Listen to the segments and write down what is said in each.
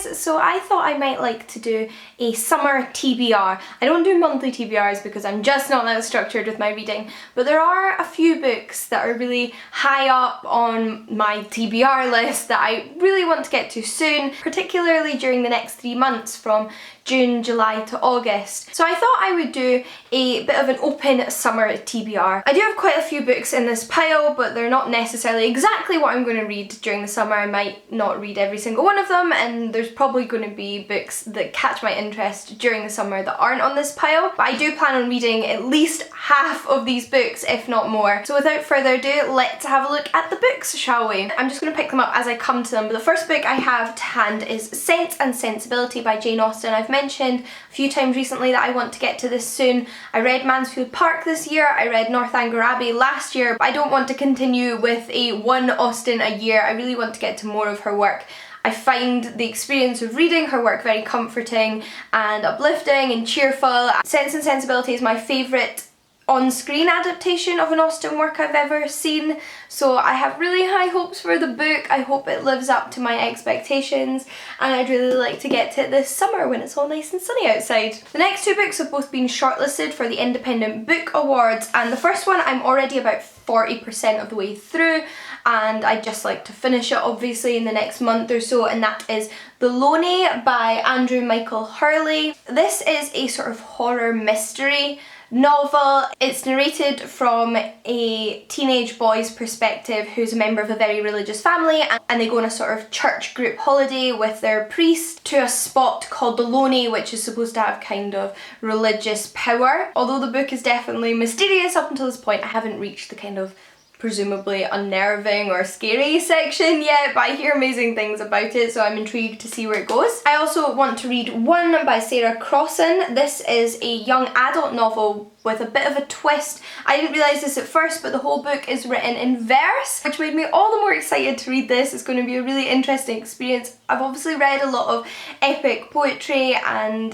guys, so I thought I might like to do a summer TBR. I don't do monthly TBRs because I'm just not that structured with my reading, but there are a few books that are really high up on my TBR list that I really want to get to soon, particularly during the next 3 months from June, July to August. So I thought I would do a bit of an open summer TBR. I do have quite a few books in this pile, but they're not necessarily exactly what I'm going to read during the summer. I might not read every single one of them, and there's probably going to be books that catch my interest during the summer that aren't on this pile. But I do plan on reading at least half of these books, if not more. So without further ado, let's have a look at the books, shall we? I'm just going to pick them up as I come to them, but the first book I have to hand is Sense and Sensibility by Jane Austen. I've mentioned a few times recently that I want to get to this soon. I read Mansfield Park this year, I read Northanger Abbey last year, but I don't want to continue with a one Austen a year. I really want to get to more of her work. I find the experience of reading her work very comforting and uplifting and cheerful. Sense and Sensibility is my favourite on-screen adaptation of an Austen work I've ever seen, so I have really high hopes for the book. I hope it lives up to my expectations, and I'd really like to get to it this summer when it's all nice and sunny outside. The next two books have both been shortlisted for the Independent Book Awards, and the first one I'm already about 40% of the way through, and I'd just like to finish it obviously in the next month or so, and that is The Loney by Andrew Michael Hurley. This is a sort of horror mystery novel. It's narrated from a teenage boy's perspective who's a member of a very religious family, and they go on a sort of church group holiday with their priest to a spot called the Loney, which is supposed to have kind of religious power. Although the book is definitely mysterious up until this point, I haven't reached the kind of presumably unnerving or scary section yet, but I hear amazing things about it, so I'm intrigued to see where it goes. I also want to read One by Sarah Crossan. This is a young adult novel with a bit of a twist. I didn't realise this at first, but the whole book is written in verse, which made me all the more excited to read this. It's going to be a really interesting experience. I've obviously read a lot of epic poetry and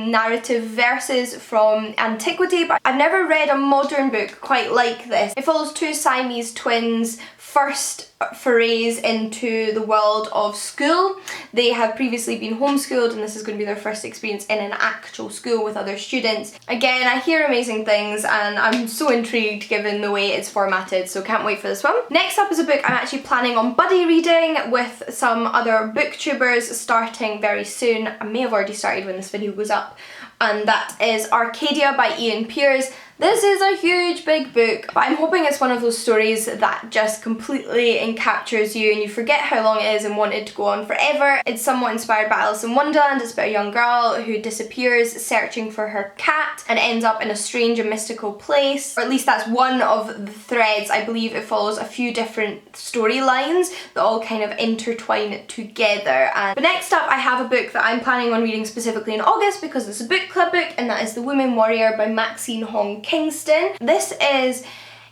narrative verses from antiquity, but I've never read a modern book quite like this. It follows two Siamese twins' first forays into the world of school. They have previously been homeschooled, and this is going to be their first experience in an actual school with other students. Again, I hear amazing things, and I'm so intrigued given the way it's formatted, so can't wait for this one. Next up is a book I'm actually planning on buddy reading with some other booktubers starting very soon. I may have already started when this video goes up, and that is Arcadia by Ian Pearce. This is a huge big book, but I'm hoping it's one of those stories that just completely encaptures you and you forget how long it is and want it to go on forever. It's somewhat inspired by Alice in Wonderland. It's about a young girl who disappears searching for her cat and ends up in a strange and mystical place, or at least that's one of the threads. I believe it follows a few different storylines that all kind of intertwine together. But next up I have a book that I'm planning on reading specifically in August because it's a book club book, and that is The Woman Warrior by Maxine Hong Kingston. This is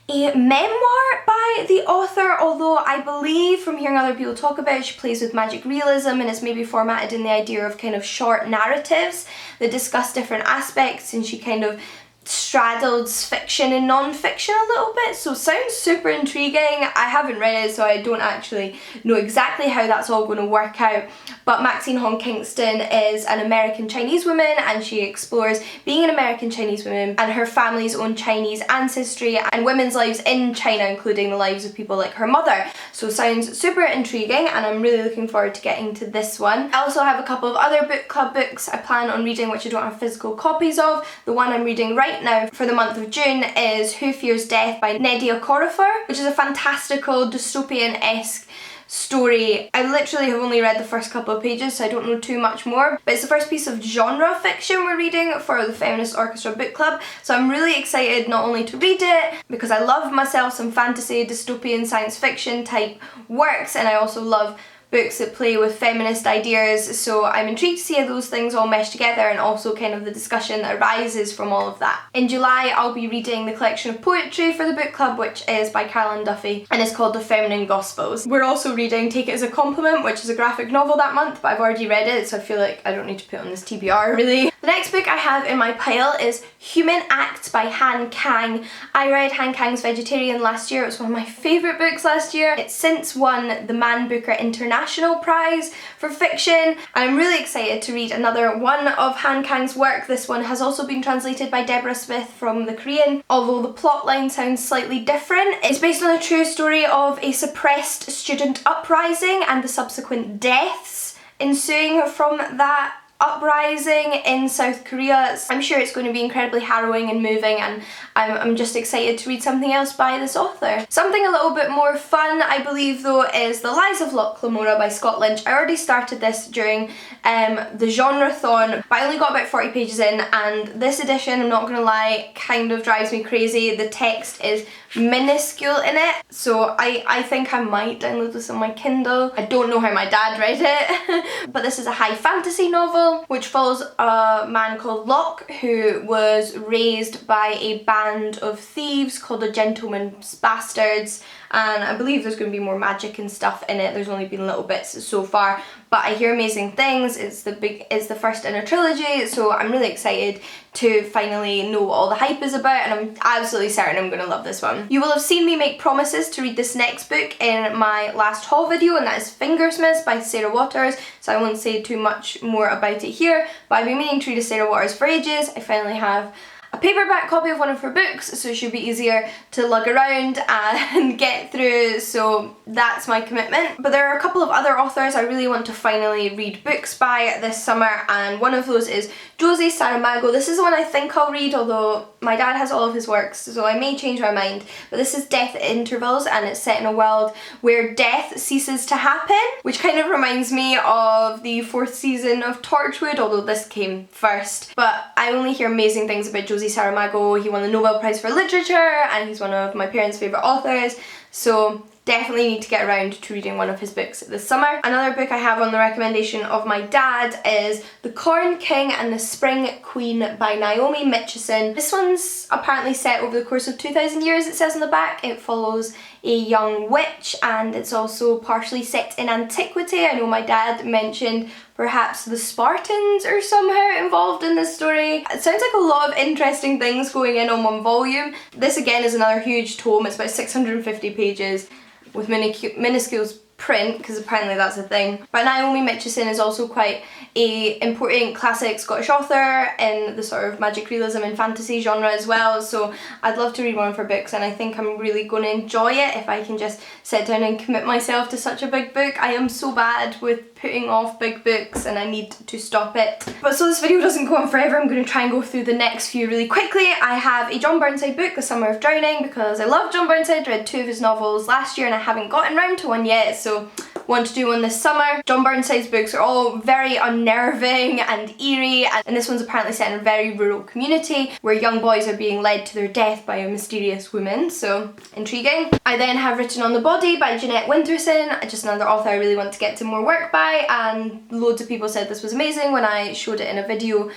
a memoir by the author, although I believe from hearing other people talk about it, she plays with magic realism and it's maybe formatted in the idea of kind of short narratives that discuss different aspects, and she kind of straddles fiction and non-fiction a little bit, so sounds super intriguing. I haven't read it, so I don't actually know exactly how that's all going to work out, but Maxine Hong Kingston is an American Chinese woman, and she explores being an American Chinese woman and her family's own Chinese ancestry and women's lives in China, including the lives of people like her mother. So sounds super intriguing, and I'm really looking forward to getting to this one. I also have a couple of other book club books I plan on reading which I don't have physical copies of. The one I'm reading right now for the month of June is Who Fears Death by Nedia Corrifer, which is a fantastical dystopian-esque story. I literally have only read the first couple of pages, so I don't know too much more, but it's the first piece of genre fiction we're reading for the Feminist Orchestra book club, so I'm really excited not only to read it because I love myself some fantasy, dystopian, science fiction type works, and I also love books that play with feminist ideas, so I'm intrigued to see how those things all mesh together, and also kind of the discussion that arises from all of that. In July I'll be reading the collection of poetry for the book club, which is by Caroline Duffy and is called The Feminine Gospels. We're also reading Take It As a Compliment, which is a graphic novel that month, but I've already read it, so I feel like I don't need to put it on this TBR really. The next book I have in my pile is Human Acts by Han Kang. I read Han Kang's Vegetarian last year. It was one of my favourite books last year. It's since won the Man Booker International International Prize for Fiction, and I'm really excited to read another one of Han Kang's work. This one has also been translated by Deborah Smith from the Korean, although the plotline sounds slightly different. It's based on a true story of a suppressed student uprising and the subsequent deaths ensuing from that uprising in South Korea. I'm sure it's going to be incredibly harrowing and moving, and I'm just excited to read something else by this author. Something a little bit more fun, I believe though, is The Lies of Loch Lamora by Scott Lynch. I already started this during the genre-thon, but I only got about 40 pages in, and this edition, I'm not gonna lie, kind of drives me crazy. The text is minuscule in it, so I think I might download this on my Kindle. I don't know how my dad read it, but this is a high fantasy novel which follows a man called Locke who was raised by a band of thieves called the Gentleman's Bastards, and I believe there's going to be more magic and stuff in it. There's only been little bits so far, but I hear amazing things. It's the first in a trilogy, so I'm really excited to finally know what all the hype is about, and I'm absolutely certain I'm going to love this one. You will have seen me make promises to read this next book in my last haul video, and that is Fingersmiths by Sarah Waters, so I won't say too much more about it here, but I've been meaning to read a Sarah Waters for ages. I finally have a paperback copy of one of her books, so it should be easier to lug around and get through, so that's my commitment. But there are a couple of other authors I really want to finally read books by this summer, and one of those is Jose Saramago. This is the one I think I'll read, although my dad has all of his works, so I may change my mind. But this is Death at Intervals, and it's set in a world where death ceases to happen, which kind of reminds me of the 4th season of Torchwood, although this came first. But I only hear amazing things about Jose Saramago. He won the Nobel Prize for Literature, and he's one of my parents' favourite authors, so definitely need to get around to reading one of his books this summer. Another book I have on the recommendation of my dad is The Corn King and the Spring Queen by Naomi Mitchison. This one's apparently set over the course of 2,000 years, it says on the back. It follows a young witch, and it's also partially set in antiquity. I know my dad mentioned perhaps the Spartans are somehow involved in this story. It sounds like a lot of interesting things going in on one volume. This again is another huge tome. It's about 650 pages with minuscule print, because apparently that's a thing. But Naomi Mitchison is also quite a important classic Scottish author in the sort of magic realism and fantasy genre as well, so I'd love to read one of her books, and I think I'm really going to enjoy it if I can just sit down and commit myself to such a big book. I am so bad with putting off big books, and I need to stop it. But so this video doesn't go on forever, I'm going to try and go through the next few really quickly. I have a John Burnside book, The Summer of Drowning, because I love John Burnside. I read 2 of his novels last year and I haven't gotten round to one yet, so want to do one this summer. John Burnside's books are all very unnerving and eerie, and this one's apparently set in a very rural community where young boys are being led to their death by a mysterious woman, so intriguing. I then have Written on the Body by Jeanette Winterson, just another author I really want to get to more work by, and loads of people said this was amazing when I showed it in a video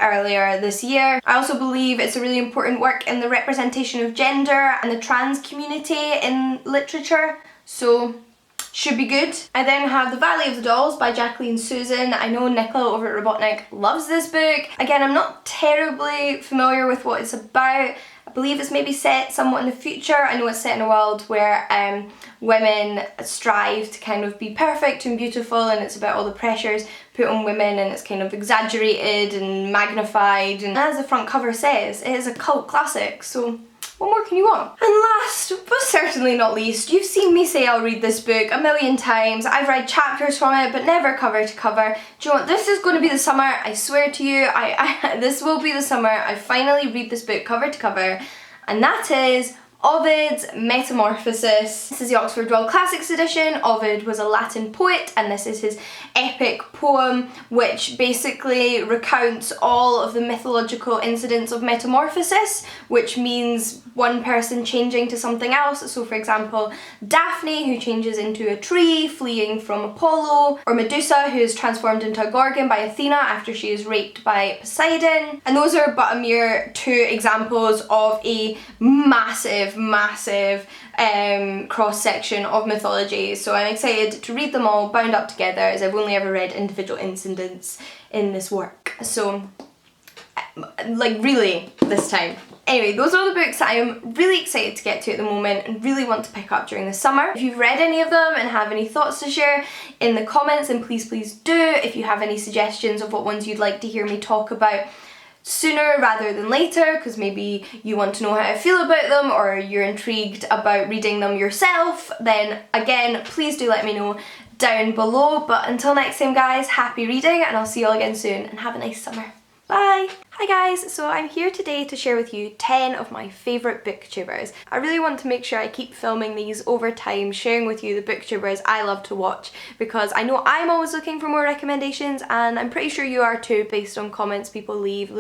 earlier this year. I also believe it's a really important work in the representation of gender and the trans community in literature, so should be good. I then have The Valley of the Dolls by Jacqueline Susan. I know Nicola over at Robotnik loves this book. Again, I'm not terribly familiar with what it's about. I believe it's maybe set somewhat in the future. I know it's set in a world where women strive to kind of be perfect and beautiful, and it's about all the pressures put on women, and it's kind of exaggerated and magnified, and as the front cover says, it is a cult classic, so what more can you want? And last, but certainly not least, you've seen me say I'll read this book a million times. I've read chapters from it, but never cover to cover. Do you know what? This is going to be the summer, I swear to you, this will be the summer I finally read this book cover to cover, and that is Ovid's Metamorphosis. This is the Oxford World Classics edition. Ovid was a Latin poet, and this is his epic poem which basically recounts all of the mythological incidents of metamorphosis, which means one person changing to something else. So for example, Daphne, who changes into a tree fleeing from Apollo, or Medusa, who is transformed into a gorgon by Athena after she is raped by Poseidon. And those are but a mere 2 examples of a massive cross-section of mythology, so I'm excited to read them all bound up together, as I've only ever read individual incidents in this work. So, like, really, this time. Anyway, those are the books that I am really excited to get to at the moment and really want to pick up during the summer. If you've read any of them and have any thoughts to share in the comments, then please do. If you have any suggestions of what ones you'd like to hear me talk about sooner rather than later, because maybe you want to know how I feel about them or you're intrigued about reading them yourself, then again, please do let me know down below. But until next time guys, happy reading, and I'll see you all again soon, and have a nice summer. Bye! Hi guys, so I'm here today to share with you 10 of my favourite booktubers. I really want to make sure I keep filming these over time, sharing with you the booktubers I love to watch, because I know I'm always looking for more recommendations, and I'm pretty sure you are too based on comments people leave.